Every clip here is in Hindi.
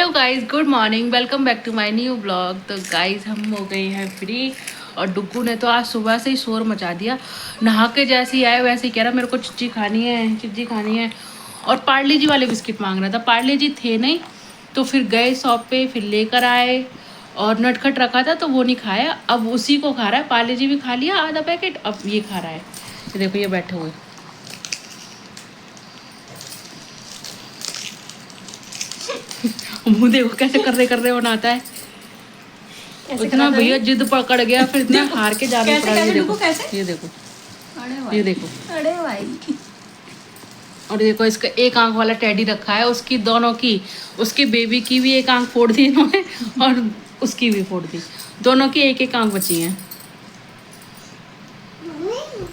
Hello guys, good morning, welcome back to my new blog. तो गाइस हम हो गए हैं फ्री और डुग्गू ने तो आज सुबह से ही शोर मचा दिया। नहा के जैसे ही आए वैसे ही कह रहा मेरे को चिज्जी खानी है, चिज्जी खानी है। और पार्ले जी वाले बिस्किट मांग रहा था। पार्ले जी थे नहीं तो फिर गए शॉप पे, फिर लेकर आए और नटखट रखा था तो वो नहीं खाया। अब उसी को खा रहा है। पार्ले जी भी खा लिया आधा पैकेट, अब ये खा रहा है। तो देखो ये बैठे हुए, मुंह देखो कैसे कर रहे बनाता है। इतना भैया जिद पकड़ गया, फिर इतना हार के जाना पड़ा। ये देखो, ये देखो, ये देखो, अरे भाई। और देखो इसका एक आंख वाला टेडी रखा है, उसकी दोनों की, उसकी बेबी की भी एक आंख फोड़ दी इन्होंने और उसकी भी फोड़ दी। दोनों की एक एक आंख बची है।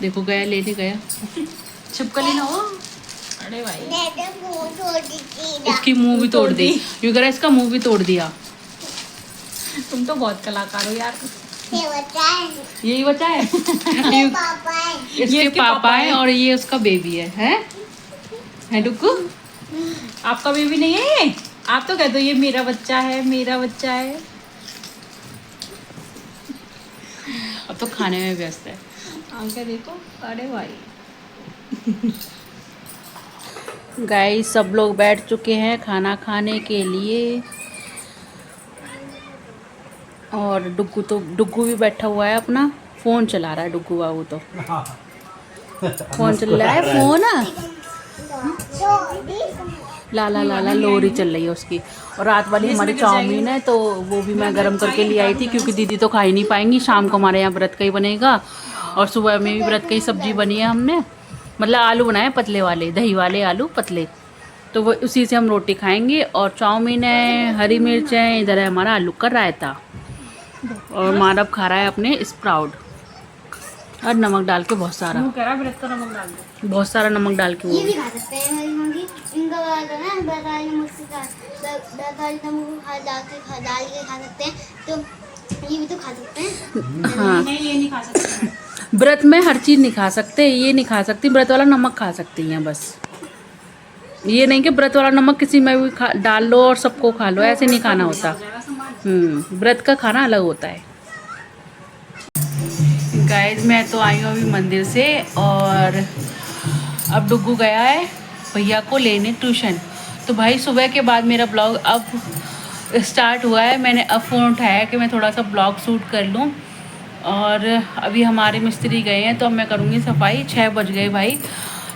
देखो गया, लेने गया, छिपकली ना हो। अरे भाई इसकी मुंह भी तोड़ दी, यूं करा इसका मुंह भी तोड़ दिया। तुम तो बहुत कलाकार हो यार। यही बचा है। इसके पापा है और ये उसका बेबी है डुक्कू। आपका बेबी नहीं है ये? आप तो कहते हो ये मेरा बच्चा है, मेरा बच्चा है। अब तो खाने में व्यस्त है। आंखें देखो। अरे भाई। गाइस सब लोग बैठ चुके हैं खाना खाने के लिए और डुग्गू भी बैठा हुआ है, अपना फोन चला रहा है डुग्गू बाबू। तो फोन चल रहा है, फोन ला ला ला ला लोरी चल रही है उसकी। और रात वाली हमारी चाउमीन है तो वो भी मैं गरम करके ले आई थी, क्योंकि दीदी तो खा ही नहीं पाएंगी। शाम को हमारे यहाँ व्रत का ही बनेगा और सुबह में भी व्रत की सब्जी बनी है हमने। मतलब आलू बनाए पतले वाले, दही वाले आलू पतले, तो वो उसी से हम रोटी खाएंगे। और चाउमीन है, हरी मिर्च है, इधर है हमारा आलू का रायता और मानव खा रहा है अपने स्प्राउट और नमक डाल के बहुत सारा, कह रहा व्रत का नमक डाल दो, बहुत सारा नमक डाल के। वो ये भी खा सकते हैं हरी मुर्गी, इनका वाला ना बताई नमक से बताई नमक डाल के खा सकते हैं। तो ये भी तो खा सकते हैं। हाँ, नहीं ये नहीं खा सकते। व्रत में हर चीज़ नहीं खा सकते, ये नहीं खा सकती। व्रत वाला नमक खा सकती हैं बस। ये नहीं कि व्रत वाला नमक किसी में भी डाल लो और सबको खा लो, ऐसे नहीं खाना होता। व्रत का खाना अलग होता है। गाइस मैं तो आई हूँ अभी मंदिर से और अब डुग्गू गया है भैया को लेने ट्यूशन। तो भाई सुबह के बाद मेरा ब्लॉग अब स्टार्ट हुआ है। मैंने अब फ़ोन उठाया कि मैं थोड़ा सा ब्लॉग शूट कर लूँ। और अभी हमारे मिस्त्री गए हैं तो अब मैं करूँगी सफाई। 6 बज गए भाई,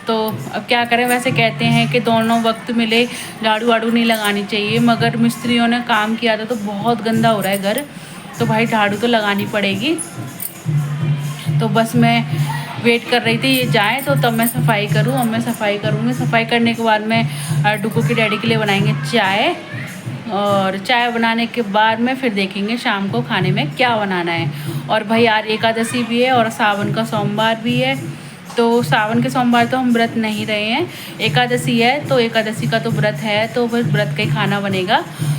तो अब क्या करें। वैसे कहते हैं कि दोनों वक्त मिले झाड़ू वाड़ू नहीं लगानी चाहिए, मगर मिस्त्रियों ने काम किया था तो बहुत गंदा हो रहा है घर, तो भाई झाड़ू तो लगानी पड़ेगी। तो बस मैं वेट कर रही थी ये जाए तो तब मैं सफाई करूँ। अब मैं सफाई करूँगी। सफाई करने के बाद में डुग्गू के डैडी के लिए बनाएंगे चाय, और चाय बनाने के बाद में फिर देखेंगे शाम को खाने में क्या बनाना है। और भाई यार एकादशी भी है और सावन का सोमवार भी है, तो सावन के सोमवार तो हम व्रत नहीं रहे हैं। एकादशी है तो एकादशी का तो व्रत है, तो फिर व्रत का ही खाना बनेगा,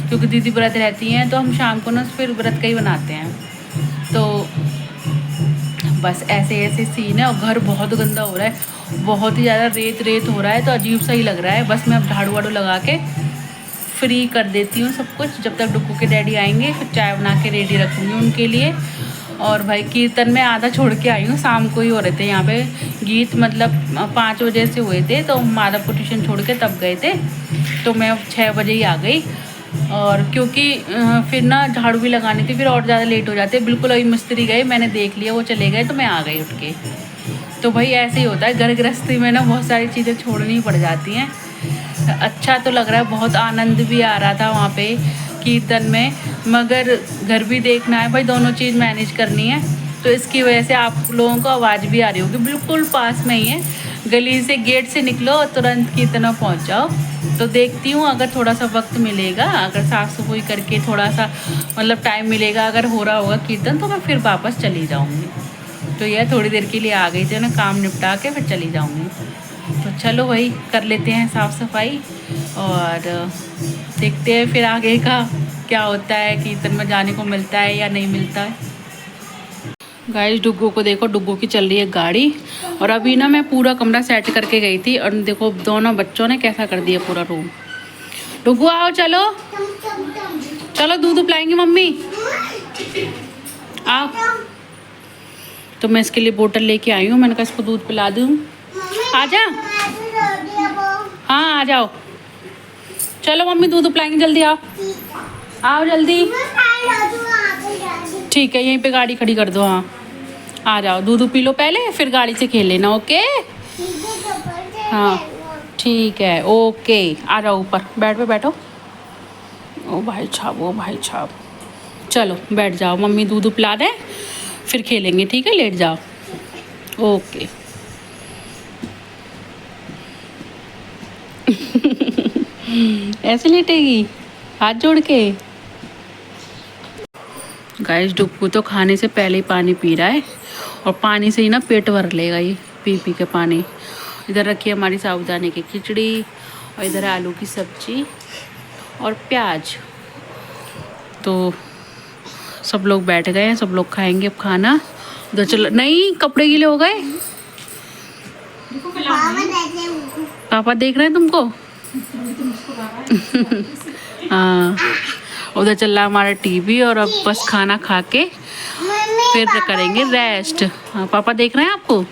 क्योंकि दीदी व्रत रहती हैं तो हम शाम को ना फिर व्रत का ही बनाते हैं। तो बस ऐसे ऐसे सीन है। और घर बहुत गंदा हो रहा है, बहुत ही ज़्यादा रेत रेत हो रहा है, तो अजीब सा ही लग रहा है। बस मैं अब झाड़ू वाड़ू लगा के फ्री कर देती हूँ सब कुछ, जब तक डुग्गू के डैडी आएंगे। फिर चाय बना के रेडी रखूँगी उनके लिए। और भाई कीर्तन में आधा छोड़ के आई हूँ, शाम को ही हो रहे थे यहाँ पे गीत, मतलब 5 बजे से हुए थे, तो माधव को ट्यूशन छोड़ के तब गए थे, तो मैं 6 बजे ही आ गई। और क्योंकि फिर ना झाड़ू भी लगानी थी, फिर और ज़्यादा लेट हो जाते। बिल्कुल अभी मिस्त्री गए, मैंने देख लिया वो चले गए तो मैं आ गई उठ के। तो भाई ऐसे ही होता है घर गृहस्थी में ना, बहुत सारी चीज़ें छोड़नी पड़ जाती हैं। अच्छा तो लग रहा है, बहुत आनंद भी आ रहा था वहाँ पे कीर्तन में, मगर घर भी देखना है भाई, दोनों चीज़ मैनेज करनी है। तो इसकी वजह से आप लोगों को आवाज़ भी आ रही होगी। बिल्कुल पास में ही है, गली से गेट से निकलो और तुरंत कीर्तन में पहुँच जाओ। तो देखती हूँ अगर थोड़ा सा वक्त मिलेगा, अगर साफ़ सफाई करके थोड़ा सा मतलब टाइम मिलेगा, अगर हो रहा होगा कीर्तन, तो मैं फिर वापस चली जाऊँगी। तो यह थोड़ी देर के लिए आ गई थी ना, काम निपटा के फिर चली जाऊँगी। तो चलो वही कर लेते हैं साफ़ सफाई और देखते हैं फिर आगे का क्या होता है, कीर्तन में जाने को मिलता है या नहीं मिलता है। गाइस डुग्गू को देखो, डुग्गू की चल रही है गाड़ी। और अभी ना मैं पूरा कमरा सेट करके गई थी और देखो दोनों बच्चों ने कैसा कर दिया पूरा रूम। डुगू आओ, चलो चलो, दूध पिलाएंगे मम्मी, आओ। तो मैं इसके लिए बोतल लेके आई हूँ, मैंने कहा इसको दूध पिला दूँ। आजा, हाँ आ जाओ, चलो मम्मी दूध पिलाएंगे, जल्दी आओ, आओ जल्दी। ठीक है, यहीं पे गाड़ी खड़ी कर दो। हाँ आ जाओ, दूध पी लो पहले, फिर गाड़ी से खेल लेना। ओके हाँ ठीक है, ओके। आ जाओ ऊपर, बेड पे बैठो। ओ भाई साहब, ओ भाई साहब, चलो बैठ जाओ, मम्मी दूध पिला दें, फिर खेलेंगे, ठीक है? लेट जाओ, ओके। ऐसे लेटेगी हाथ जोड़ के। गाइस डुग्गू तो खाने से पहले ही पानी पी रहा है, और पानी से ही ना पेट भर लेगा ये, पी पी के पानी। इधर रखी है हमारी साबूदाने की खिचड़ी, और इधर है आलू की सब्जी और प्याज। तो सब लोग बैठ गए हैं, सब लोग खाएंगे अब खाना। उधर चलो, नहीं कपड़े गीले हो गए, पापा देख रहे हैं तुमको। हाँ, उधर चल रहा हमारा टीवी, और अब बस खाना खा के फिर करेंगे रेस्ट। हाँ पापा देख रहे हैं आपको।